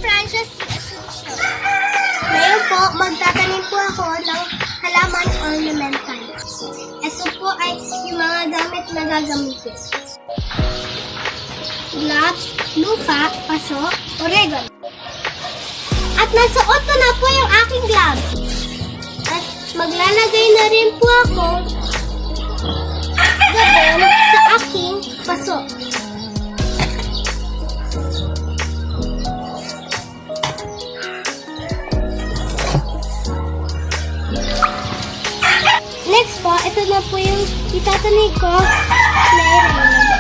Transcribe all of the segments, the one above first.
Frances C. Asuncion. Ngayon po, magtatanim po ako ng halaman ornamental. Ito po ay yung mga gamit na gagamitin. Gloves, lupa, paso, oregano. At nasuot ko na po yung aking gloves. At maglalagay na rin po ako gabon sa aking paso. Next po, ito na po yung itatanig ko na ilalagay.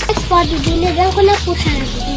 Next po, didiligan ko na po siya.